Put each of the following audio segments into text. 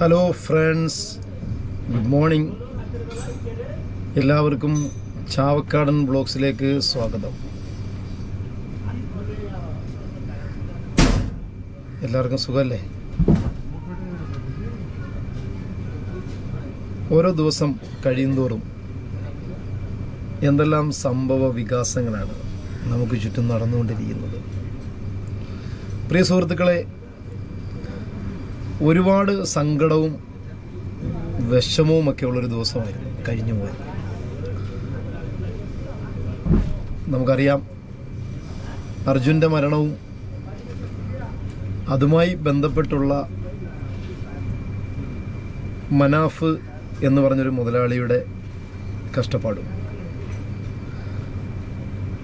Hello friends, good morning. എല്ലാവർക്കും ചാവക്കാടൻ വ്ളോഗ്സിലേക്ക് സ്വാഗതം. എല്ലാവർക്കും സുഖമല്ലേ? ഓരോ ദിവസം കഴിയുന്തോറും എന്തെല്ലാം സംഭവ വികാസങ്ങളാണ് നമുക്ക് ചുറ്റും നടന്നുകൊണ്ടിരിക്കുന്നത്. പ്രിയ സുഹൃത്തുക്കളെ, ഒരുപാട് സങ്കടവും വിഷമവും ഒക്കെ ഉള്ളൊരു ദിവസമായിരുന്നു കഴിഞ്ഞു പോയത്. നമുക്കറിയാം, അർജുൻ്റെ മരണവും അതുമായി ബന്ധപ്പെട്ടുള്ള മനാഫ് എന്ന് പറഞ്ഞൊരു മുതലാളിയുടെ കഷ്ടപ്പാടും.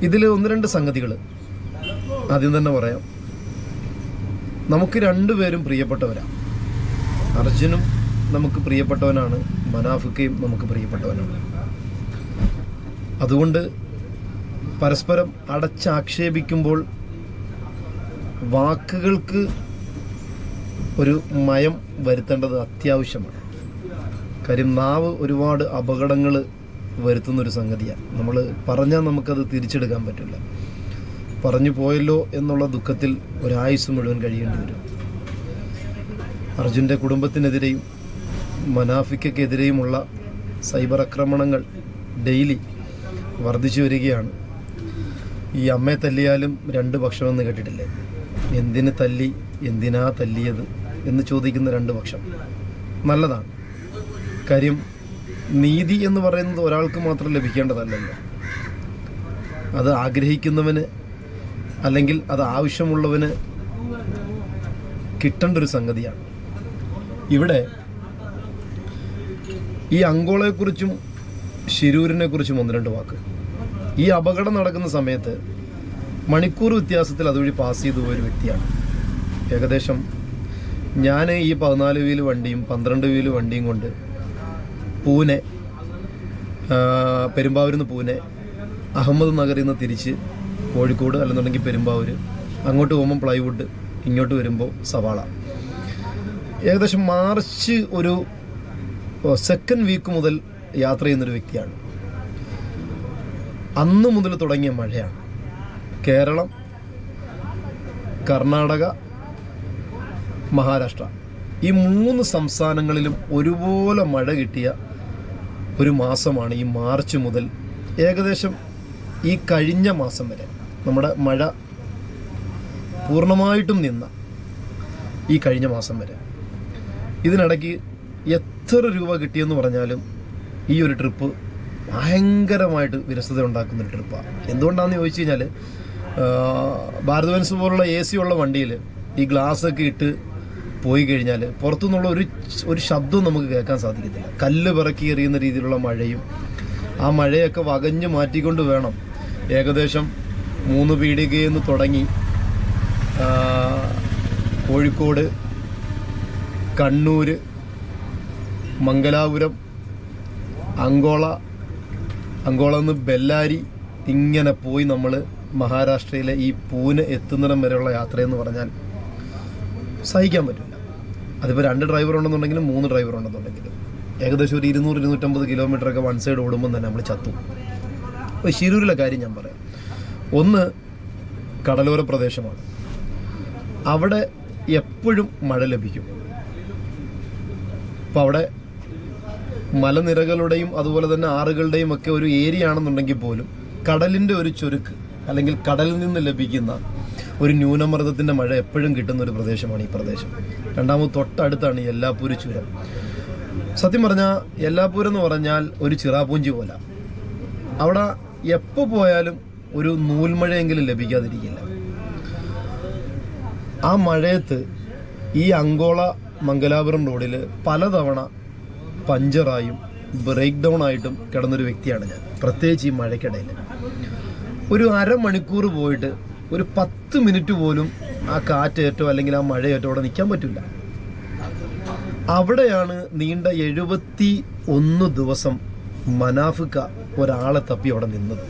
ഇതിൽ ഒന്ന് രണ്ട് സംഗതികൾ ആദ്യം തന്നെ പറയാം. നമുക്ക് രണ്ടുപേരും പ്രിയപ്പെട്ടവരാണ്. അർജുനും നമുക്ക് പ്രിയപ്പെട്ടവനാണ്, മനാഫിക്കയും നമുക്ക് പ്രിയപ്പെട്ടവനാണ്. അതുകൊണ്ട് പരസ്പരം അടച്ചാക്ഷേപിക്കുമ്പോൾ വാക്കുകൾക്ക് ഒരു മയം വരുത്തേണ്ടത് അത്യാവശ്യമാണ്. കാര്യം നാവ് ഒരുപാട് അപകടങ്ങൾ വരുത്തുന്നൊരു സംഗതിയാണ്. നമ്മൾ പറഞ്ഞാൽ നമുക്കത് തിരിച്ചെടുക്കാൻ പറ്റില്ല. പറഞ്ഞു പോയല്ലോ എന്നുള്ള ദുഃഖത്തിൽ ഒരായുസ് മുഴുവൻ കഴിയേണ്ടി വരും. അർജുൻ്റെ കുടുംബത്തിനെതിരെയും മനാഫിക്കെതിരെയുമുള്ള സൈബർ ആക്രമണങ്ങൾ ഡെയിലി വർദ്ധിച്ചു വരികയാണ്. ഈ അമ്മയെ തല്ലിയാലും രണ്ട് പക്ഷമെന്ന് കേട്ടിട്ടില്ലേ? എന്തിന് തല്ലി, എന്തിനാ തല്ലിയത് എന്ന് ചോദിക്കുന്ന രണ്ട് പക്ഷം. നല്ലതാണ്. കാര്യം നീതി എന്ന് പറയുന്നത് ഒരാൾക്ക് മാത്രം ലഭിക്കേണ്ടതല്ലല്ലോ. അത് ആഗ്രഹിക്കുന്നവന് അല്ലെങ്കിൽ അത് ആവശ്യമുള്ളവന് കിട്ടേണ്ട ഒരു സംഗതിയാണ്. ഇവിടെ ഈ അങ്കോളയെക്കുറിച്ചും ശിരൂരിനെ കുറിച്ചും ഒന്ന് രണ്ട് വാക്ക്. ഈ അപകടം നടക്കുന്ന സമയത്ത് മണിക്കൂർ വ്യത്യാസത്തിൽ അതുവഴി പാസ് ചെയ്തു പോയൊരു വ്യക്തിയാണ്. ഏകദേശം ഞാൻ ഈ 14 വീല് വണ്ടിയും 12 വീല് വണ്ടിയും കൊണ്ട് പൂനെ, പെരുമ്പാവൂരിൽ നിന്ന് പൂനെ, അഹമ്മദ് നഗറിൽ നിന്ന് തിരിച്ച് കോഴിക്കോട്, അല്ലെന്നുണ്ടെങ്കിൽ പെരുമ്പാവൂർ, അങ്ങോട്ട് പോകുമ്പോൾ പ്ലൈവുഡ്, ഇങ്ങോട്ട് വരുമ്പോൾ സവാള. ഏകദേശം മാർച്ച് ഒരു സെക്കൻഡ് വീക്ക് മുതൽ യാത്ര ചെയ്യുന്നൊരു വ്യക്തിയാണ്. അന്ന് മുതൽ തുടങ്ങിയ മഴയാണ്. കേരളം, കർണാടക, മഹാരാഷ്ട്ര, ഈ 3 സംസ്ഥാനങ്ങളിലും ഒരുപോലെ മഴ കിട്ടിയ ഒരു മാസമാണ് ഈ മാർച്ച് മുതൽ ഏകദേശം ഈ കഴിഞ്ഞ മാസം വരെ. നമ്മുടെ മഴ പൂർണ്ണമായിട്ടും നിന്ന ഈ കഴിഞ്ഞ മാസം വരെ. ഇതിനിടയ്ക്ക് എത്ര രൂപ കിട്ടിയെന്ന് പറഞ്ഞാലും ഈ ഒരു ട്രിപ്പ് ഭയങ്കരമായിട്ട് വിരസത ഉണ്ടാക്കുന്നൊരു ട്രിപ്പാണ്. എന്തുകൊണ്ടാണെന്ന് ചോദിച്ചു കഴിഞ്ഞാൽ, ഭാരത് ബെൻസ് പോലുള്ള AC ഉള്ള വണ്ടിയിൽ ഈ ഗ്ലാസ്സൊക്കെ ഇട്ട് പോയി കഴിഞ്ഞാൽ പുറത്തുനിന്നുള്ള ഒരു ശബ്ദവും നമുക്ക് കേൾക്കാൻ സാധിക്കത്തില്ല. കല്ല് പിറക്കി എറിയുന്ന രീതിയിലുള്ള മഴയും, ആ മഴയൊക്കെ വകഞ്ഞ് മാറ്റിക്കൊണ്ട് വേണം ഏകദേശം 3 പീടികയിൽ നിന്ന് തുടങ്ങി കോഴിക്കോട്, കണ്ണൂർ, മംഗലാപുരം, അങ്കോള നിന്ന് ബെല്ലാരി, ഇങ്ങനെ പോയി നമ്മൾ മഹാരാഷ്ട്രയിലെ ഈ പൂനെ എത്തുന്നിടം വരെയുള്ള യാത്രയെന്ന് പറഞ്ഞാൽ സഹിക്കാൻ പറ്റില്ല. അതിപ്പോൾ 2 ഡ്രൈവർ ഉണ്ടെന്നുണ്ടെങ്കിലും 3 ഡ്രൈവർ ഉണ്ടെന്നുണ്ടെങ്കിലും ഏകദേശം ഒരു 200-250 കിലോമീറ്ററൊക്കെ വൺ സൈഡ് ഓടുമ്പോൾ തന്നെ നമ്മൾ ചത്തു. അപ്പോൾ ശിരൂരിലെ കാര്യം ഞാൻ പറയാം. ഒന്ന്, കടലോര പ്രദേശമാണ്. അവിടെ എപ്പോഴും മഴ ലഭിക്കും. അപ്പോൾ അവിടെ മലനിരകളുടെയും അതുപോലെ തന്നെ ആറുകളുടെയും ഒക്കെ ഒരു ഏരിയ ആണെന്നുണ്ടെങ്കിൽ പോലും കടലിൻ്റെ ഒരു ചുരുക്ക്, അല്ലെങ്കിൽ കടലിൽ നിന്ന് ലഭിക്കുന്ന ഒരു ന്യൂനമർദ്ദത്തിൻ്റെ മഴ എപ്പോഴും കിട്ടുന്ന ഒരു പ്രദേശമാണ് ഈ പ്രദേശം. രണ്ടാമത് തൊട്ടടുത്താണ് യെല്ലാപ്പൂർ ചുരം. സത്യം പറഞ്ഞാൽ യെല്ലാപ്പൂർ എന്ന് പറഞ്ഞാൽ ഒരു ചിറാപൂഞ്ചി പോലെ. അവിടെ എപ്പോൾ പോയാലും ഒരു നൂൽമഴയെങ്കിലും ലഭിക്കാതിരിക്കില്ല. ആ മഴയത്ത് ഈ അങ്കോള മംഗലാപുരം റോഡിൽ പലതവണ പഞ്ചറായും ബ്രേക്ക് ഡൗൺ ആയിട്ടും കിടന്നൊരു വ്യക്തിയാണ് ഞാൻ. പ്രത്യേകിച്ച് ഈ മഴയ്ക്കിടയിൽ ഒരു അരമണിക്കൂർ പോയിട്ട് ഒരു 10 മിനിറ്റ് പോലും ആ കാറ്റേറ്റോ അല്ലെങ്കിൽ ആ മഴയേറ്റോ അവിടെ നിൽക്കാൻ പറ്റില്ല. അവിടെയാണ് നീണ്ട 71 ദിവസം മനാഫിക്ക ഒരാളെ തപ്പി അവിടെ നിന്നത്.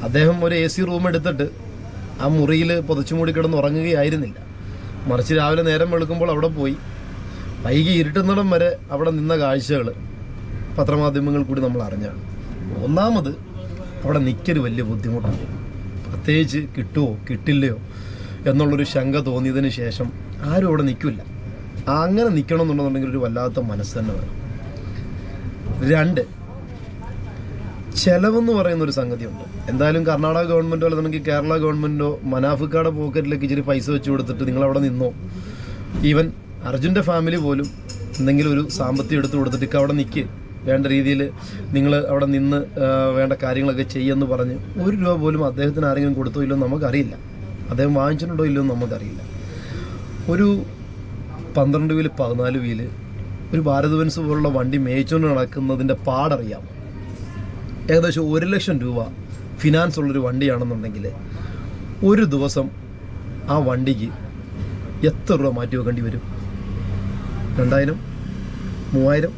അദ്ദേഹം ഒരു AC റൂം എടുത്തിട്ട് ആ മുറിയിൽ പുതച്ചു മൂടി കിടന്ന് ഉറങ്ങുകയായിരുന്നില്ല. മറിച്ച് രാവിലെ നേരം വെളുക്കുമ്പോൾ അവിടെ പോയി വൈകി ഇരുട്ടുന്നിടം വരെ അവിടെ നിന്ന കാഴ്ചകൾ പത്രമാധ്യമങ്ങൾ കൂടി നമ്മൾ അറിഞ്ഞാണ്. ഒന്നാമത് അവിടെ നിൽക്കൊരു വലിയ ബുദ്ധിമുട്ടാണ്. പ്രത്യേകിച്ച് കിട്ടുമോ കിട്ടില്ലയോ എന്നുള്ളൊരു ശങ്ക തോന്നിയതിന് ശേഷം ആരും അവിടെ നിൽക്കില്ല. അങ്ങനെ നിൽക്കണം എന്നുണ്ടെന്നുണ്ടെങ്കിൽ ഒരു വല്ലാത്ത മനസ്സ് തന്നെ വേണം. 2, ചെലവെന്ന് പറയുന്നൊരു സംഗതിയുണ്ട്. എന്തായാലും കർണാടക ഗവൺമെൻറ്റോ അല്ലെന്നുണ്ടെങ്കിൽ കേരള ഗവൺമെൻറ്റോ മനാഫിക്കാടെ പോക്കറ്റിലേക്ക് ഇച്ചിരി പൈസ വെച്ച് കൊടുത്തിട്ട് നിങ്ങളവിടെ നിന്നോ, ഈവൻ അർജുൻ്റെ ഫാമിലി പോലും എന്തെങ്കിലും ഒരു സാമ്പത്തികം എടുത്തു കൊടുത്തിട്ട് അവിടെ നിൽക്ക്, വേണ്ട രീതിയിൽ നിങ്ങൾ അവിടെ നിന്ന് വേണ്ട കാര്യങ്ങളൊക്കെ ചെയ്യുമെന്ന് പറഞ്ഞ് 1 രൂപ പോലും അദ്ദേഹത്തിന് ആരെങ്കിലും കൊടുത്തോ ഇല്ലോ നമുക്കറിയില്ല. അദ്ദേഹം വാങ്ങിച്ചിട്ടുണ്ടോ ഇല്ലോ നമുക്കറിയില്ല. ഒരു 12 വീല് 14 വീല് ഒരു ഭാരത് ബെൻസ് പോലുള്ള വണ്ടി മേയിച്ചുകൊണ്ട് നടക്കുന്നതിൻ്റെ പാടറിയാം. ഏകദേശം 1 ലക്ഷം രൂപ ഫിനാൻസ് ഉള്ളൊരു വണ്ടിയാണെന്നുണ്ടെങ്കിൽ ഒരു ദിവസം ആ വണ്ടിക്ക് എത്ര രൂപ മാറ്റി വെക്കേണ്ടി വരും? 2000, 3000,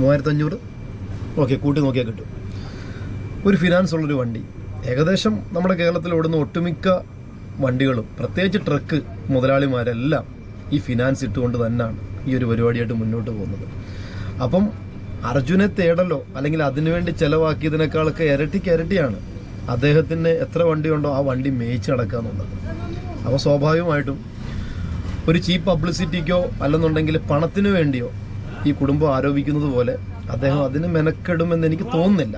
3500, ഓക്കെ, കൂട്ടി നോക്കിയാൽ കിട്ടും. ഒരു ഫിനാൻസ് ഉള്ളൊരു വണ്ടി ഏകദേശം നമ്മുടെ കേരളത്തിൽ ഓടുന്ന ഒട്ടുമിക്ക വണ്ടികളും, പ്രത്യേകിച്ച് ട്രക്ക് മുതലാളിമാരെല്ലാം ഈ ഫിനാൻസ് ഇട്ടുകൊണ്ട് തന്നെയാണ് ഈ ഒരു പരിപാടിയായിട്ട് മുന്നോട്ട് പോകുന്നത്. അപ്പം അർജുനെ തേടലോ അല്ലെങ്കിൽ അതിനുവേണ്ടി ചിലവാക്കിയതിനേക്കാളൊക്കെ ഇരട്ടിയാണ് അദ്ദേഹത്തിന് എത്ര വണ്ടിയുണ്ടോ ആ വണ്ടി മേയിച്ച് നടക്കുക എന്നുള്ളത്. അപ്പോൾ സ്വാഭാവികമായിട്ടും ഒരു ചീപ്പ് പബ്ലിസിറ്റിക്കോ അല്ലെന്നുണ്ടെങ്കിൽ പണത്തിന് വേണ്ടിയോ ഈ കുടുംബം ആരോപിക്കുന്നത് പോലെ അദ്ദേഹം അതിന് മെനക്കെടുമെന്ന് എനിക്ക് തോന്നുന്നില്ല.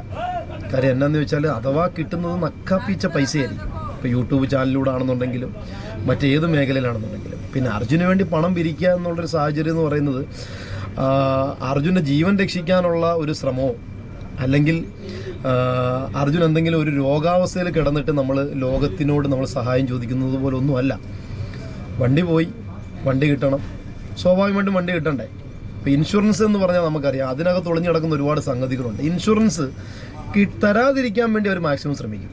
കാര്യം എന്നാന്ന് വെച്ചാൽ അഥവാ കിട്ടുന്നത് നക്കാപ്പിച്ച പൈസയായിരിക്കും. ഇപ്പോൾ യൂട്യൂബ് ചാനലിലൂടെ ആണെന്നുണ്ടെങ്കിലും മറ്റേത് മേഖലയിലാണെന്നുണ്ടെങ്കിലും. പിന്നെ അർജുന് വേണ്ടി പണം പിരിക്കുക എന്നുള്ളൊരു സാഹചര്യം എന്ന് പറയുന്നത് അർജുൻ്റെ ജീവൻ രക്ഷിക്കാനുള്ള ഒരു ശ്രമമോ അല്ലെങ്കിൽ അർജുൻ എന്തെങ്കിലും ഒരു രോഗാവസ്ഥയിൽ കിടന്നിട്ട് നമ്മൾ ലോകത്തിനോട് നമ്മൾ സഹായം ചോദിക്കുന്നത് പോലെ ഒന്നുമല്ല. വണ്ടി പോയി, വണ്ടി കിട്ടണം, സ്വാഭാവികമായിട്ടും വണ്ടി കിട്ടണ്ടേ. ഇപ്പോൾ ഇൻഷുറൻസ് എന്ന് പറഞ്ഞാൽ നമുക്കറിയാം, അതിനകത്ത് ഒളിഞ്ഞു കിടക്കുന്ന ഒരുപാട് സംഗതികളുണ്ട്. ഇൻഷുറൻസ് തരാതിരിക്കാൻ വേണ്ടി അവർ മാക്സിമം ശ്രമിക്കും,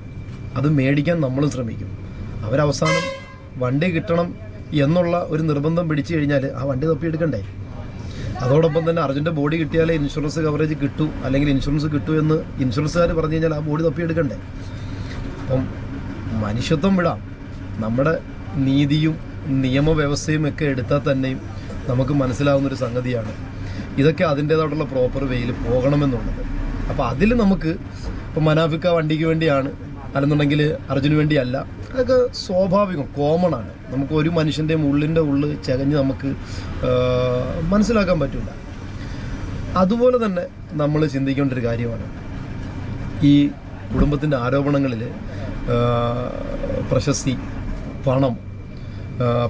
അത് മേടിക്കാൻ നമ്മളും ശ്രമിക്കും. അവരവസാനം വണ്ടി കിട്ടണം എന്നുള്ള ഒരു നിർബന്ധം പിടിച്ചു കഴിഞ്ഞാൽ ആ വണ്ടി തപ്പിയെടുക്കണ്ടേ. അതോടൊപ്പം തന്നെ അർജുൻ്റെ ബോഡി കിട്ടിയാലേ ഇൻഷുറൻസ് കവറേജ് കിട്ടൂ അല്ലെങ്കിൽ ഇൻഷുറൻസ് കിട്ടൂ എന്ന് ഇൻഷുറൻസുകാർ പറഞ്ഞു കഴിഞ്ഞാൽ ആ ബോഡി തപ്പിയെടുക്കണ്ടേ. അപ്പം മനുഷ്യത്വം വിടാം, നമ്മുടെ നീതിയും നിയമവ്യവസ്ഥയും ഒക്കെ എടുത്താൽ തന്നെയും നമുക്ക് മനസ്സിലാവുന്നൊരു സംഗതിയാണ് ഇതൊക്കെ അതിൻ്റേതായിട്ടുള്ള പ്രോപ്പർ വേയിൽ പോകണമെന്നുള്ളത്. അപ്പോൾ അതിൽ നമുക്ക് ഇപ്പം മനാഫിക്ക വണ്ടിക്ക് വേണ്ടിയാണ് അല്ലെന്നുണ്ടെങ്കിൽ അർജുന് വേണ്ടിയല്ല, അതൊക്കെ സ്വാഭാവികം, കോമൺ ആണ്. നമുക്ക് ഒരു മനുഷ്യൻ്റെ ഉള്ളിൻ്റെ ഉള്ളിൽ ചകഞ്ഞ് നമുക്ക് മനസ്സിലാക്കാൻ പറ്റില്ല. അതുപോലെ തന്നെ നമ്മൾ ചിന്തിക്കേണ്ട ഒരു കാര്യമാണ് ഈ കുടുംബത്തിൻ്റെ ആരോപണങ്ങളിൽ പ്രശസ്തി, പണം,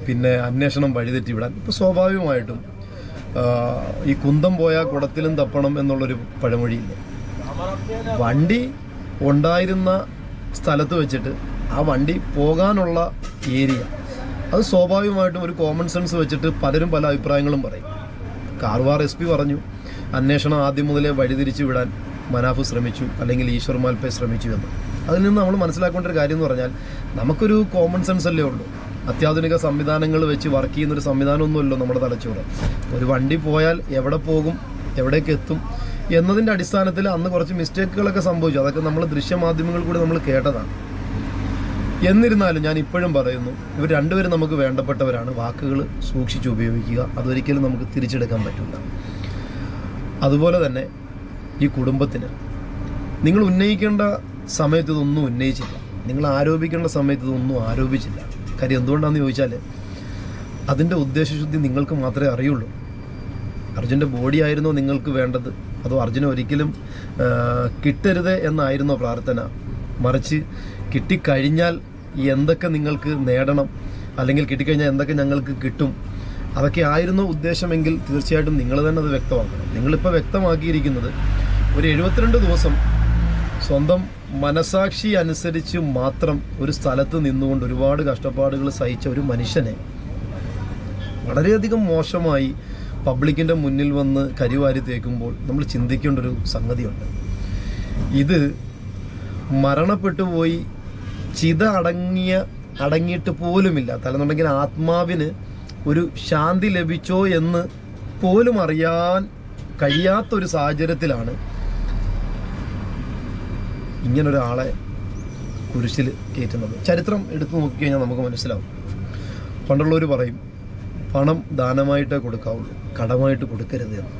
പിന്നെ അന്വേഷണം വഴിതെറ്റിവിടാൻ. ഇപ്പോൾ സ്വാഭാവികമായിട്ടും ഈ കുന്തം പോയാൽ കുടത്തിലും തപ്പണം എന്നുള്ളൊരു പഴമൊഴിയില്ല. വണ്ടി ഉണ്ടായിരുന്ന സ്ഥലത്ത് വെച്ചിട്ട് ആ വണ്ടി പോകാനുള്ള ഏരിയ, അത് സ്വാഭാവികമായിട്ടും ഒരു കോമൺ സെൻസ് വെച്ചിട്ട് പലരും പല അഭിപ്രായങ്ങളും പറയും. കാർവാർ SP പറഞ്ഞു അന്വേഷണം ആദ്യം മുതലേ വഴിതിരിച്ചു വിടാൻ മനാഫ് ശ്രമിച്ചു അല്ലെങ്കിൽ ഈശ്വർ മാൽപേ ശ്രമിച്ചു എന്ന്. അതിൽ നിന്ന് നമ്മൾ മനസ്സിലാക്കേണ്ട ഒരു കാര്യം എന്ന് പറഞ്ഞാൽ നമുക്കൊരു കോമൺ സെൻസ് അല്ലേ ഉള്ളൂ. അത്യാധുനിക സംവിധാനങ്ങൾ വെച്ച് വർക്ക് ചെയ്യുന്നൊരു സംവിധാനമൊന്നുമല്ലോ നമ്മുടെ തലച്ചോറ്. ഒരു വണ്ടി പോയാൽ എവിടെ പോകും, എവിടേക്ക് എത്തും എന്നതിൻ്റെ അടിസ്ഥാനത്തിൽ അന്ന് കുറച്ച് മിസ്റ്റേക്കുകളൊക്കെ സംഭവിച്ചു. അതൊക്കെ നമ്മൾ ദൃശ്യമാധ്യമങ്ങൾ കൂടി നമ്മൾ കേട്ടതാണ്. എന്നിരുന്നാലും ഞാൻ ഇപ്പോഴും പറയുന്നു, ഇവർ രണ്ടുപേരും നമുക്ക് വേണ്ടപ്പെട്ടവരാണ്. വാക്കുകൾ സൂക്ഷിച്ച് ഉപയോഗിക്കുക, അതൊരിക്കലും നമുക്ക് തിരിച്ചെടുക്കാൻ പറ്റില്ല. അതുപോലെ തന്നെ ഈ കുടുംബത്തിന് നിങ്ങൾ ഉന്നയിക്കേണ്ട സമയത്ത് ഇതൊന്നും ഉന്നയിച്ചില്ല, നിങ്ങൾ ആരോപിക്കേണ്ട സമയത്ത് ഇതൊന്നും ആരോപിച്ചില്ല. കാര്യം എന്തുകൊണ്ടാണെന്ന് ചോദിച്ചാൽ അതിൻ്റെ ഉദ്ദേശശുദ്ധി നിങ്ങൾക്ക് മാത്രമേ അറിയുള്ളൂ. അർജുൻ്റെ ബോഡി ആയിരുന്നോ നിങ്ങൾക്ക് വേണ്ടത്, അതോ അർജുന ഒരിക്കലും കിട്ടരുത് എന്നായിരുന്നോ പ്രാർത്ഥന? മറിച്ച് കിട്ടിക്കഴിഞ്ഞാൽ എന്തൊക്കെ നിങ്ങൾക്ക് നേടണം, അല്ലെങ്കിൽ കിട്ടിക്കഴിഞ്ഞാൽ എന്തൊക്കെ ഞങ്ങൾക്ക് കിട്ടും, അതൊക്കെ ആയിരുന്നോ ഉദ്ദേശമെങ്കിൽ തീർച്ചയായിട്ടും നിങ്ങൾ തന്നെ അത് വ്യക്തമാക്കണം. നിങ്ങളിപ്പോൾ വ്യക്തമാക്കിയിരിക്കുന്നത് ഒരു 72 ദിവസം സ്വന്തം മനസാക്ഷി അനുസരിച്ച് മാത്രം ഒരു സ്ഥലത്ത് നിന്നുകൊണ്ട് ഒരുപാട് കഷ്ടപ്പാടുകൾ സഹിച്ച ഒരു മനുഷ്യനെ വളരെയധികം മോശമായി പബ്ലിക്കിൻ്റെ മുന്നിൽ വന്ന് കരിവാരി തേക്കുമ്പോൾ നമ്മൾ ചിന്തിക്കേണ്ടൊരു സംഗതിയുണ്ട്. ഇത് മരണപ്പെട്ടു പോയി അടങ്ങിയിട്ട് പോലുമില്ല, തലെന്നുണ്ടെങ്കിൽ ആത്മാവിന് ഒരു ശാന്തി ലഭിച്ചോ എന്ന് പോലും അറിയാൻ കഴിയാത്തൊരു സാഹചര്യത്തിലാണ് ഇങ്ങനൊരാളെ കുരിശിൽ കയറ്റുന്നത്. ചരിത്രം എടുത്തു നോക്കിക്കഴിഞ്ഞാൽ നമുക്ക് മനസ്സിലാവും. പണ്ടുള്ളവർ പറയും പണം ദാനമായിട്ടേ കൊടുക്കാവുള്ളൂ, കടമായിട്ട് കൊടുക്കരുത് എന്ന്.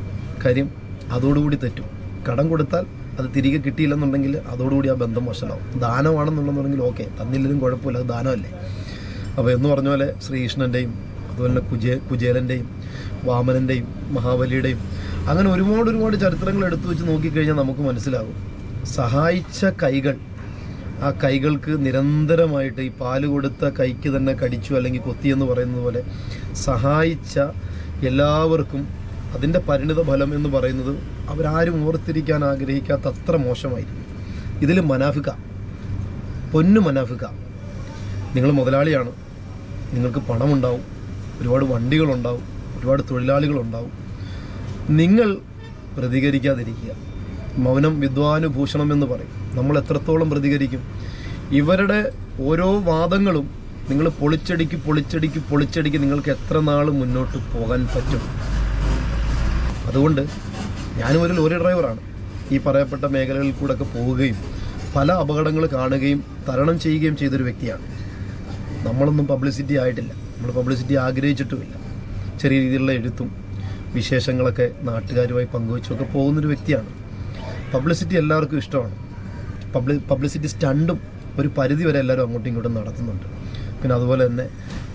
കാര്യം അതോടുകൂടി തെറ്റും. കടം കൊടുത്താൽ അത് തിരികെ കിട്ടിയില്ലെന്നുണ്ടെങ്കിൽ അതോടുകൂടി ആ ബന്ധം വശലാവും. ദാനമാണെന്നുണ്ടെന്നുണ്ടെങ്കിൽ ഓക്കെ, തന്നില്ലെങ്കിലും കുഴപ്പമില്ല, അത് ദാനമല്ലേ. അപ്പോൾ എന്ന് പറഞ്ഞ പോലെ ശ്രീകൃഷ്ണൻ്റെയും അതുപോലെ തന്നെ കുചേലൻ്റെയും വാമനൻ്റെയും മഹാബലിയുടെയും അങ്ങനെ ഒരുപാട് ചരിത്രങ്ങൾ എടുത്തു വെച്ച് നോക്കിക്കഴിഞ്ഞാൽ നമുക്ക് മനസ്സിലാകും, സഹായിച്ച കൈകൾ, ആ കൈകൾക്ക് നിരന്തരമായിട്ട് ഈ പാല് കൊടുത്ത കൈക്ക് തന്നെ കടിച്ചു അല്ലെങ്കിൽ കൊത്തിയെന്ന് പറയുന്നത് പോലെ സഹായിച്ച എല്ലാവർക്കും അതിൻ്റെ പരിണിത ഫലം എന്ന് പറയുന്നത് അവരാരും ഓർത്തിരിക്കാൻ ആഗ്രഹിക്കാത്ത അത്ര മോശമായിരിക്കും. ഇതിൽ മനാഫിക്ക, പൊന്നു മനാഫിക്ക. നിങ്ങൾ മുതലാളിയാണ്, നിങ്ങൾക്ക് പണമുണ്ടാവും, ഒരുപാട് വണ്ടികളുണ്ടാവും, ഒരുപാട് തൊഴിലാളികളുണ്ടാവും. നിങ്ങൾ പ്രതികരിക്കാതിരിക്കുക. മൗനം വിദ്വാനുഭൂഷണം എന്ന് പറയും. നമ്മൾ എത്രത്തോളം പ്രതികരിക്കും? ഇവരുടെ ഓരോ വാദങ്ങളും നിങ്ങൾ പൊളിച്ചടിക്ക് നിങ്ങൾക്ക് എത്ര നാൾ മുന്നോട്ട് പോകാൻ പറ്റും? അതുകൊണ്ട് ഞാനും ഒരു ലോറി ഡ്രൈവറാണ്. ഈ പറയപ്പെട്ട മേഖലകളിൽ കൂടെ ഒക്കെ പോവുകയും പല അപകടങ്ങൾ കാണുകയും തരണം ചെയ്യുകയും ചെയ്തൊരു വ്യക്തിയാണ്. നമ്മളൊന്നും പബ്ലിസിറ്റി ആയിട്ടില്ല, നമ്മൾ പബ്ലിസിറ്റി ആഗ്രഹിച്ചിട്ടുമില്ല. ചെറിയ രീതിയിലുള്ള എഴുത്തും വിശേഷങ്ങളൊക്കെ നാട്ടുകാരുമായി പങ്കുവെച്ചൊക്കെ പോകുന്നൊരു വ്യക്തിയാണ്. പബ്ലിസിറ്റി എല്ലാവർക്കും ഇഷ്ടമാണ്. പബ്ലിസിറ്റി സ്റ്റണ്ടും ഒരു പരിധി വരെ എല്ലാവരും അങ്ങോട്ടും ഇങ്ങോട്ടും നടത്തുന്നുണ്ട്. പിന്നെ അതുപോലെ തന്നെ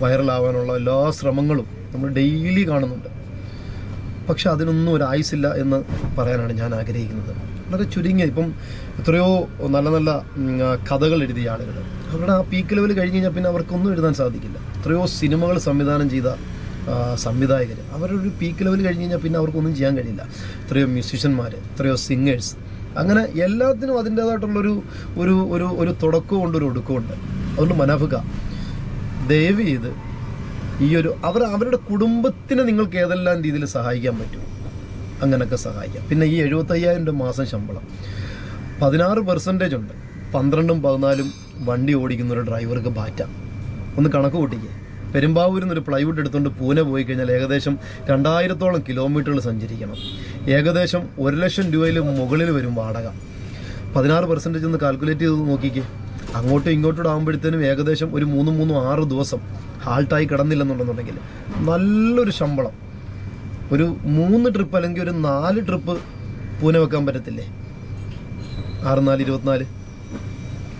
വൈറലാവാനുള്ള എല്ലാ ശ്രമങ്ങളും നമ്മൾ ഡെയിലി കാണുന്നുണ്ട്. പക്ഷെ അതിനൊന്നും ഒരു ആയുസില്ല എന്ന് പറയാനാണ് ഞാൻ ആഗ്രഹിക്കുന്നത്. വളരെ ചുരുങ്ങിയ, ഇപ്പം എത്രയോ നല്ല കഥകൾ എഴുതിയ ആളുകൾ, അവരുടെ ആ പീക്ക് ലെവൽ കഴിഞ്ഞ് കഴിഞ്ഞാൽ പിന്നെ അവർക്കൊന്നും എഴുതാൻ സാധിക്കില്ല. എത്രയോ സിനിമകൾ സംവിധാനം ചെയ്ത സംവിധായകർ, അവരൊരു പീക്ക് ലെവൽ കഴിഞ്ഞ് കഴിഞ്ഞാൽ പിന്നെ അവർക്കൊന്നും ചെയ്യാൻ കഴിയില്ല. എത്രയോ മ്യൂസിഷ്യന്മാർ, എത്രയോ സിംഗേഴ്സ്, അങ്ങനെ എല്ലാത്തിനും അതിൻ്റേതായിട്ടുള്ളൊരു ഒരു ഒരു ഒരു തുടക്കമുണ്ട്, ഒരു ഒടുക്കമുണ്ട്. അതുകൊണ്ട് മനാഫിക്ക, ദയവ് ചെയ്ത് ഈ ഒരു അവരുടെ കുടുംബത്തിനെ നിങ്ങൾക്ക് ഏതെല്ലാം രീതിയിൽ സഹായിക്കാൻ പറ്റുമോ അങ്ങനെയൊക്കെ സഹായിക്കാം. പിന്നെ ഈ 75,000 രൂപ മാസം ശമ്പളം, 16% ഉണ്ട്. 12ഉം 14ഉം വണ്ടി ഓടിക്കുന്ന ഒരു ഡ്രൈവർക്ക് ബാറ്റ. ഒന്ന് കണക്ക് കൂട്ടിക്കേ. പെരുമ്പാവൂരിൽ നിന്നൊരു പ്ലൈവുഡ് എടുത്തുകൊണ്ട് പൂനെ പോയി കഴിഞ്ഞാൽ ഏകദേശം 2000-ഓളം കിലോമീറ്ററുകൾ സഞ്ചരിക്കണം. ഏകദേശം 1,00,000 രൂപയിൽ മുകളിൽ വരും വാടക. 16% ഒന്ന് കാൽക്കുലേറ്റ് ചെയ്ത് നോക്കിക്കേ. അങ്ങോട്ടും ഇങ്ങോട്ടും ആകുമ്പോഴത്തേനും ഏകദേശം ഒരു 3-6 ദിവസം ഹാൾട്ടായി കിടന്നില്ലെന്നുണ്ടെന്നുണ്ടെങ്കിൽ നല്ലൊരു ശമ്പളം. ഒരു 3 ട്രിപ്പ് അല്ലെങ്കിൽ ഒരു 4 ട്രിപ്പ് പൂനെ വെക്കാൻ പറ്റത്തില്ലേ? 6-4-24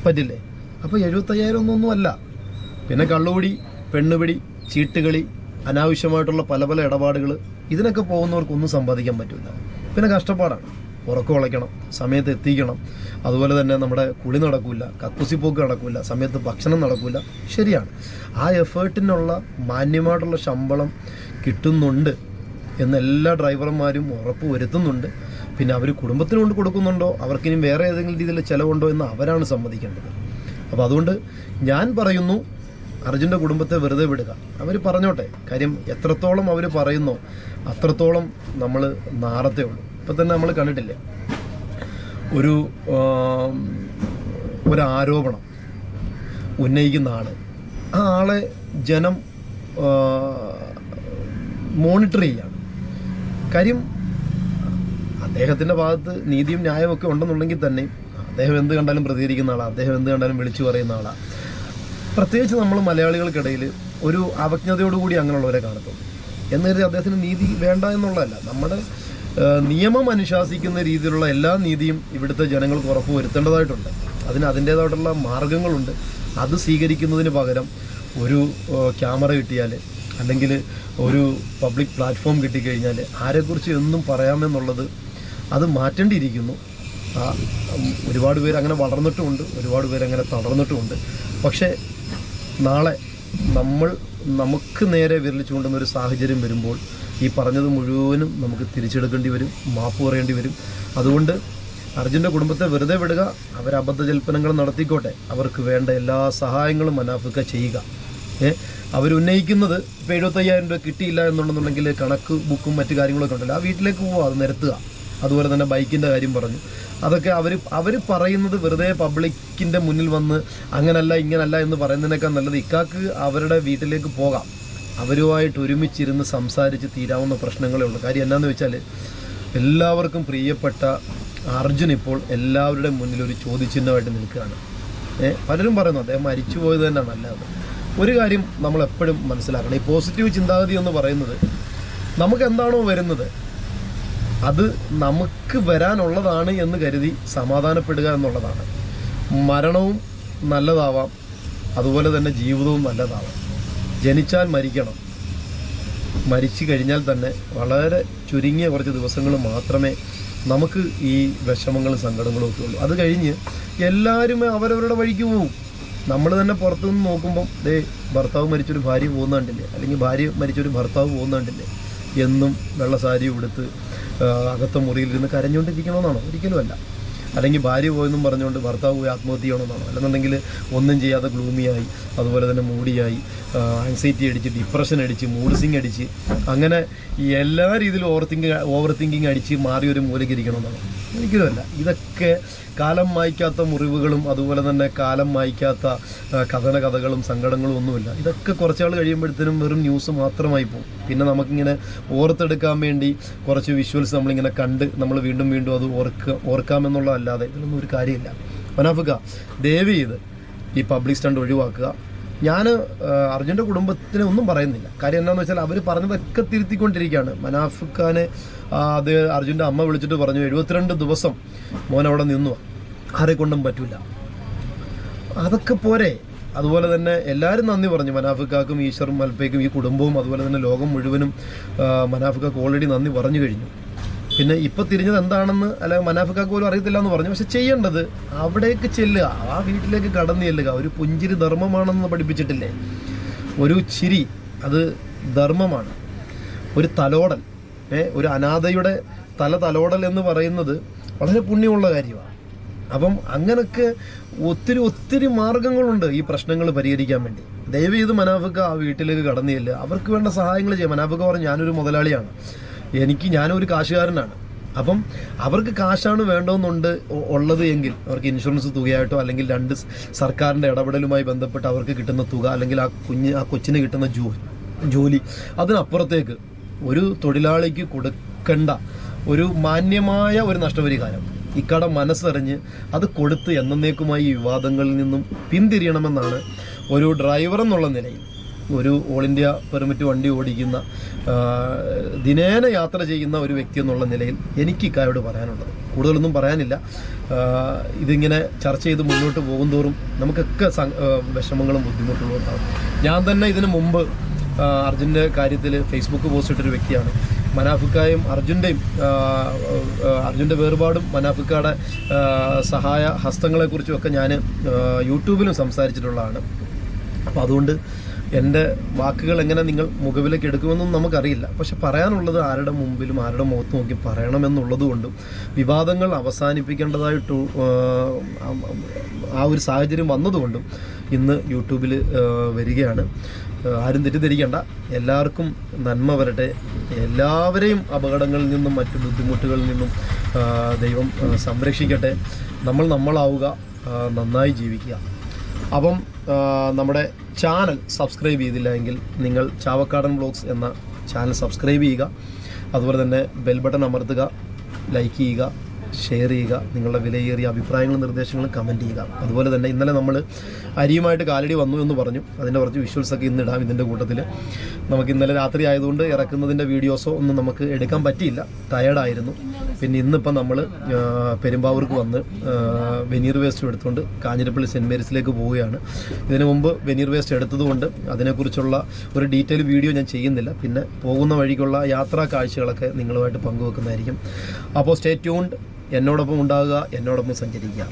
പറ്റില്ലേ? അപ്പോൾ 75,000 ഒന്നും അല്ല. പിന്നെ കള്ളുകൂടി, പെണ്ണുപിടി, ചീട്ടുകളി, അനാവശ്യമായിട്ടുള്ള പല ഇടപാടുകൾ, ഇതിനൊക്കെ പോകുന്നവർക്കൊന്നും സമ്പാദിക്കാൻ പറ്റില്ല. പിന്നെ കഷ്ടപ്പാടാണ്. ഉറക്കം ഉളയ്ക്കണം, സമയത്ത് എത്തിക്കണം, അതുപോലെ തന്നെ നമ്മുടെ കുളി നടക്കില്ല, കക്കുസിപ്പോക്ക് നടക്കില്ല, സമയത്ത് ഭക്ഷണം നടക്കില്ല. ശരിയാണ്, ആ എഫേർട്ടിനുള്ള മാന്യമായിട്ടുള്ള ശമ്പളം കിട്ടുന്നുണ്ട് എന്ന് എല്ലാ ഡ്രൈവർമാരും ഉറപ്പ് വരുത്തുന്നുണ്ട്. പിന്നെ അവർ കുടുംബത്തിന് കൊണ്ട് കൊടുക്കുന്നുണ്ടോ, അവർക്കിനി വേറെ ഏതെങ്കിലും രീതിയിൽ ചിലവുണ്ടോ എന്ന് അവരാണ് സമ്മതിക്കേണ്ടത്. അപ്പോൾ അതുകൊണ്ട് ഞാൻ പറയുന്നു, അർജുൻ്റെ കുടുംബത്തെ വെറുതെ വിടുക. അവർ പറഞ്ഞോട്ടെ. കാര്യം എത്രത്തോളം അവർ പറയുന്നോ അത്രത്തോളം നമ്മൾ നാറത്തേ ഉള്ളൂ. ഇപ്പം തന്നെ നമ്മൾ കണ്ടിട്ടില്ലേ, ഒരു ആരോപണം ഉന്നയിക്കുന്ന ആൾ, ആ ആളെ ജനം മോണിറ്റർ ചെയ്യാണ്. കാര്യം അദ്ദേഹത്തിൻ്റെ ഭാഗത്ത് നീതിയും ന്യായമൊക്കെ ഉണ്ടെന്നുണ്ടെങ്കിൽ തന്നെ അദ്ദേഹം എന്ത് കണ്ടാലും പ്രതികരിക്കുന്ന ആളാണ്, അദ്ദേഹം എന്ത് കണ്ടാലും വിളിച്ചു പറയുന്ന ആളാണ്. പ്രത്യേകിച്ച് നമ്മൾ മലയാളികൾക്കിടയിൽ ഒരു അവജ്ഞതയോടുകൂടി അങ്ങനെയുള്ളവരെ കാണത്തുള്ളൂ. എന്ന് കരുതി അദ്ദേഹത്തിന് നീതി വേണ്ട എന്നുള്ളതല്ല. നമ്മുടെ നിയമം അനുശാസിക്കുന്ന രീതിയിലുള്ള എല്ലാ നീതിയും ഇവിടുത്തെ ജനങ്ങൾക്ക് ഉറപ്പ് വരുത്തേണ്ടതായിട്ടുണ്ട്. അതിൻ്റേതായിട്ടുള്ള മാർഗങ്ങളുണ്ട്. അത് സ്വീകരിക്കുന്നതിന് പകരം ഒരു ക്യാമറ കിട്ടിയാൽ അല്ലെങ്കിൽ ഒരു പബ്ലിക് പ്ലാറ്റ്ഫോം കിട്ടിക്കഴിഞ്ഞാൽ ആരെക്കുറിച്ച് എന്തും പറയാമെന്നുള്ളത് അത് മാറ്റേണ്ടിയിരിക്കുന്നു. ഒരുപാട് പേര് അങ്ങനെ വളർന്നിട്ടുമുണ്ട്, ഒരുപാട് പേര് അങ്ങനെ തളർന്നിട്ടുമുണ്ട്. പക്ഷേ നാളെ നമുക്ക് നേരെ വിരൽ ചൂണ്ടുന്ന ഒരു സാഹചര്യം വരുമ്പോൾ ഈ പറഞ്ഞത് മുഴുവനും നമുക്ക് തിരിച്ചെടുക്കേണ്ടി വരും, മാപ്പ് പറയേണ്ടി വരും. അതുകൊണ്ട് അർജുൻ്റെ കുടുംബത്തെ വെറുതെ വിടുക. അവർ അബദ്ധജൽപ്പനങ്ങൾ നടത്തിക്കോട്ടെ, അവർക്ക് വേണ്ട എല്ലാ സഹായങ്ങളും മനാഫിക്ക ചെയ്യുക. അവരുന്നയിക്കുന്നത് ഇപ്പോൾ 75,000 രൂപ കിട്ടിയില്ല എന്നുണ്ടെന്നുണ്ടെങ്കിൽ കണക്ക് ബുക്കും മറ്റു കാര്യങ്ങളൊക്കെ ഉണ്ടല്ലോ, ആ വീട്ടിലേക്ക് പോവുക, അത് നിരത്തുക. അതുപോലെ തന്നെ ബൈക്കിൻ്റെ കാര്യം പറഞ്ഞു, അതൊക്കെ അവർ പറയുന്നത് വെറുതെ പബ്ലിക്കിൻ്റെ മുന്നിൽ വന്ന് അങ്ങനല്ല ഇങ്ങനല്ല എന്ന് പറയുന്നതിനേക്കാൾ നല്ലത് ഇക്കാക്ക് അവരുടെ വീട്ടിലേക്ക് പോകാം, അവരുമായിട്ട് ഒരുമിച്ചിരുന്ന് സംസാരിച്ച് തീരാവുന്ന പ്രശ്നങ്ങളേ ഉള്ളൂ. കാര്യം എന്നാന്ന് വെച്ചാൽ എല്ലാവർക്കും പ്രിയപ്പെട്ട അർജുൻ ഇപ്പോൾ എല്ലാവരുടെയും മുന്നിൽ ഒരു ചോദ്യചിഹ്നമായിട്ട് നിൽക്കുകയാണ്. പലരും പറയുന്നു അദ്ദേഹം മരിച്ചുപോയത് തന്നെ നല്ലത്. ഒരു കാര്യം നമ്മൾ എപ്പോഴും മനസ്സിലാക്കണം, ഈ പോസിറ്റീവ് ചിന്താഗതി എന്ന് പറയുന്നത് നമുക്ക് എന്താണോ വരുന്നത് അത് നമുക്ക് വരാനുള്ളതാണ് എന്ന് കരുതി സമാധാനപ്പെടുക എന്നുള്ളതാണ്. മരണവും നല്ലതാവാം, അതുപോലെ തന്നെ ജീവിതവും നല്ലതാവാം. ജനിച്ചാൽ മരിക്കണം, മരിച്ചു കഴിഞ്ഞാൽ തന്നെ വളരെ ചുരുങ്ങിയ കുറച്ച് ദിവസങ്ങൾ മാത്രമേ നമുക്ക് ഈ വിഷമങ്ങളും സങ്കടങ്ങളും ഒക്കെ ഉള്ളൂ. അത് കഴിഞ്ഞ് എല്ലാവരും അവരവരുടെ വഴിക്ക് പോകും. നമ്മൾ തന്നെ പുറത്തുനിന്ന് നോക്കുമ്പം ഭർത്താവ് മരിച്ചൊരു ഭാര്യ പോകുന്ന കണ്ടില്ലേ, അല്ലെങ്കിൽ ഭാര്യ മരിച്ചൊരു ഭർത്താവ് പോകുന്ന കണ്ടില്ലേ, എന്നും വെള്ള സാരി ഉടുത്ത് അകത്ത മുറിയിലിരുന്ന് കരഞ്ഞുകൊണ്ടിരിക്കണമെന്നാണോ? ഒരിക്കലുമല്ല. അല്ലെങ്കിൽ ഭാര്യ പോയെന്നും പറഞ്ഞുകൊണ്ട് ഭർത്താവ് പോയി ആത്മഹത്യ ചെയ്യണമെന്നാണോ? അല്ലെന്നുണ്ടെങ്കിൽ ഒന്നും ചെയ്യാതെ ഗ്ലൂമിയായി, അതുപോലെ തന്നെ മൂഡിയായി, ആങ്സൈറ്റി അടിച്ച്, ഡിപ്രഷൻ അടിച്ച്, മൂഡ് സ്വിങ് അടിച്ച്, അങ്ങനെ എല്ലാ രീതിയിലും ഓവർ തിങ്കിങ് അടിച്ച് മാറി ഒരു മൂലയ്ക്ക് ഇരിക്കണമെന്നാണോ? ഒരിക്കലുമല്ല. ഇതൊക്കെ കാലം മായ്ക്കാത്ത മുറിവുകളും അതുപോലെ തന്നെ കാലം മായ്ക്കാത്ത കഥകളും സങ്കടങ്ങളും ഒന്നുമില്ല. ഇതൊക്കെ കുറച്ചാൾ കഴിയുമ്പോഴത്തേനും വെറും ന്യൂസ് മാത്രമായി പോകും. പിന്നെ നമുക്കിങ്ങനെ ഓർത്തെടുക്കാൻ വേണ്ടി കുറച്ച് വിഷ്വൽസ് നമ്മളിങ്ങനെ കണ്ട് നമ്മൾ വീണ്ടും വീണ്ടും അത് ഓർക്കാമെന്നുള്ളതല്ലാതെ ഇതിലൊന്നും ഒരു കാര്യമില്ല. മനാഫിക്ക, ദയവ് ചെയ്ത് ഈ പബ്ലിക് സ്റ്റണ്ട് ഒഴിവാക്കുക. ഞാൻ അർജുൻ്റെ കുടുംബത്തിനെ ഒന്നും പറയുന്നില്ല. കാര്യം എന്താണെന്ന് വെച്ചാൽ അവർ പറഞ്ഞതൊക്കെ തിരുത്തിക്കൊണ്ടിരിക്കുകയാണ്. മനാഫിക്കാനെ അത് അർജുൻ്റെ അമ്മ വിളിച്ചിട്ട് പറഞ്ഞു 72 ദിവസം മോൻ അവിടെ നിന്നു, ആരെക്കൊണ്ടും പറ്റില്ല. അതൊക്കെ പോരെ. അതുപോലെ തന്നെ എല്ലാവരും നന്ദി പറഞ്ഞു. മനാഫിക്കാക്കും ഈശ്വറും മൽപ്പയ്ക്കും ഈ കുടുംബവും അതുപോലെ തന്നെ ലോകം മുഴുവനും മനാഫിക്കാക്ക് ഓൾറെഡി നന്ദി പറഞ്ഞു കഴിഞ്ഞു. പിന്നെ ഇപ്പോൾ തിരിഞ്ഞത് എന്താണെന്ന് അല്ല മനാഫിക്കാക്ക് പോലും അറിയത്തില്ല എന്ന് പറഞ്ഞു. പക്ഷെ ചെയ്യേണ്ടത് അവിടേക്ക് ചെല്ലുക, ആ വീട്ടിലേക്ക് കടന്നു ചെല്ലുക. ഒരു പുഞ്ചിരി ധർമ്മമാണെന്ന് പഠിപ്പിച്ചിട്ടില്ലേ? ഒരു ചിരി അത് ധർമ്മമാണ്. ഒരു തലോടൽ, ഒരു അനാഥയുടെ തലോടൽ എന്ന് പറയുന്നത് വളരെ പുണ്യമുള്ള കാര്യമാണ്. അപ്പം അങ്ങനൊക്കെ ഒത്തിരി മാർഗങ്ങളുണ്ട് ഈ പ്രശ്നങ്ങൾ പരിഹരിക്കാൻ വേണ്ടി. ദയവ് ചെയ്ത് മനാഫിക്ക ആ വീട്ടിലേക്ക് കടന്നു ചെല്ലുക, അവർക്ക് വേണ്ട സഹായങ്ങൾ ചെയ്യാം. മനാഫിക്ക പറഞ്ഞു ഞാനൊരു മുതലാളിയാണ്, ഞാനൊരു കാശുകാരനാണ്. അപ്പം അവർക്ക് കാശാണ് വേണ്ടതെന്നുണ്ട് ഉള്ളത് എങ്കിൽ അവർക്ക് ഇൻഷുറൻസ് തുകയായിട്ടോ അല്ലെങ്കിൽ 2 സർക്കാരിൻ്റെ ഇടപെടലുമായി ബന്ധപ്പെട്ട് അവർക്ക് കിട്ടുന്ന തുക, അല്ലെങ്കിൽ ആ കൊച്ചിന് കിട്ടുന്ന ജോലി, അതിനപ്പുറത്തേക്ക് ഒരു തൊഴിലാളിക്ക് കൊടുക്കേണ്ട ഒരു മാന്യമായ ഒരു നഷ്ടപരിഹാരം ഇക്കട മനസ്സറിഞ്ഞ് അത് കൊടുത്ത് എന്നേക്കുമായി ഈ വിവാദങ്ങളിൽ നിന്നും പിന്തിരിയണമെന്നാണ് ഒരു ഡ്രൈവർ എന്നുള്ള നിലയിൽ, ഒരു ഓൾ ഇന്ത്യ പെർമിറ്റ് വണ്ടി ഓടിക്കുന്ന ദിനേന യാത്ര ചെയ്യുന്ന ഒരു വ്യക്തി എന്നുള്ള നിലയിൽ എനിക്ക് ഇക്കായോട് പറയാനുള്ളത്. കൂടുതലൊന്നും പറയാനില്ല. ഇതിങ്ങനെ ചർച്ച ചെയ്ത് മുന്നോട്ട് പോകുന്തോറും നമുക്കൊക്കെ വിഷമങ്ങളും ബുദ്ധിമുട്ടുകളും ഉണ്ടാകും. ഞാൻ തന്നെ ഇതിനു മുമ്പ് അർജുൻ്റെ കാര്യത്തിൽ ഫേസ്ബുക്ക് പോസ്റ്റ് ഇട്ടൊരു വ്യക്തിയാണ്. മനാഫിക്കായും അർജുൻ്റെ വേർപാടും മനാഫിക്കയുടെ സഹായ ഹസ്തങ്ങളെക്കുറിച്ചുമൊക്കെ ഞാൻ യൂട്യൂബിലും സംസാരിച്ചിട്ടുള്ളതാണ്. അപ്പോൾ അതുകൊണ്ട് എൻ്റെ വാക്കുകൾ എങ്ങനെ നിങ്ങൾ മുഖവിലേക്ക് എടുക്കുമെന്നും നമുക്കറിയില്ല. പക്ഷെ പറയാനുള്ളത് ആരുടെ മുമ്പിലും ആരുടെ മുഖത്ത് നോക്കി പറയണമെന്നുള്ളത് കൊണ്ടും വിവാദങ്ങൾ അവസാനിപ്പിക്കേണ്ടതായിട്ട് ആ ഒരു സാഹചര്യം വന്നതുകൊണ്ടും ഇന്ന് യൂട്യൂബിൽ വരികയാണ്. ആരും തെറ്റിദ്ധരിക്കേണ്ട, എല്ലാവർക്കും നന്മ വരട്ടെ. എല്ലാവരെയും അപകടങ്ങളിൽ നിന്നും മറ്റു ബുദ്ധിമുട്ടുകളിൽ നിന്നും ദൈവം സംരക്ഷിക്കട്ടെ. നമ്മളാവുക, നന്നായി ജീവിക്കുക. അപ്പം നമ്മുടെ ചാനൽ സബ്സ്ക്രൈബ് ചെയ്തില്ല എങ്കിൽ നിങ്ങൾ ചാവക്കാടൻ വ്ളോഗ്സ് എന്ന ചാനൽ സബ്സ്ക്രൈബ് ചെയ്യുക. അതുപോലെ തന്നെ ബെൽ ബട്ടൺ അമർത്തുക, ലൈക്ക് ചെയ്യുക, ഷെയർ ചെയ്യുക. നിങ്ങളുടെ വിലയേറിയ അഭിപ്രായങ്ങളും നിർദ്ദേശങ്ങളും കമൻറ്റ് ചെയ്യുക. അതുപോലെ തന്നെ ഇന്നലെ നമ്മൾ അരിയുമായിട്ട് കാലടി വന്നു എന്ന് പറഞ്ഞു. അതിൻ്റെ കുറച്ച് വിഷ്വൽസൊക്കെ ഇന്ന് ഇടാം. ഇതിൻ്റെ കൂട്ടത്തിൽ നമുക്ക് ഇന്നലെ രാത്രി ആയതുകൊണ്ട് ഇറക്കുന്നതിൻ്റെ വീഡിയോസോ ഒന്നും നമുക്ക് എടുക്കാൻ പറ്റിയില്ല, ടയേർഡായിരുന്നു. പിന്നെ ഇന്നിപ്പം നമ്മൾ പെരുമ്പാവൂർക്ക് വന്ന് വെനീർ വേസ്റ്റ് എടുത്തുകൊണ്ട് കാഞ്ഞിരപ്പള്ളി സെൻറ്റ് മേരീസിലേക്ക് പോവുകയാണ്. ഇതിനു മുമ്പ് വെനീർ വേസ്റ്റ് എടുത്തതുകൊണ്ട് അതിനെക്കുറിച്ചുള്ള ഒരു ഡീറ്റെയിൽ വീഡിയോ ഞാൻ ചെയ്യുന്നില്ല. പിന്നെ പോകുന്ന വഴിക്കുള്ള യാത്രാ കാഴ്ചകളൊക്കെ നിങ്ങളുമായിട്ട് പങ്കുവെക്കുന്നതായിരിക്കും. അപ്പോൾ സ്റ്റേ ട്യൂൺഡ്, എന്നോടൊപ്പം ഉണ്ടാകുക, എന്നോടൊപ്പം സഞ്ചരിക്കുക.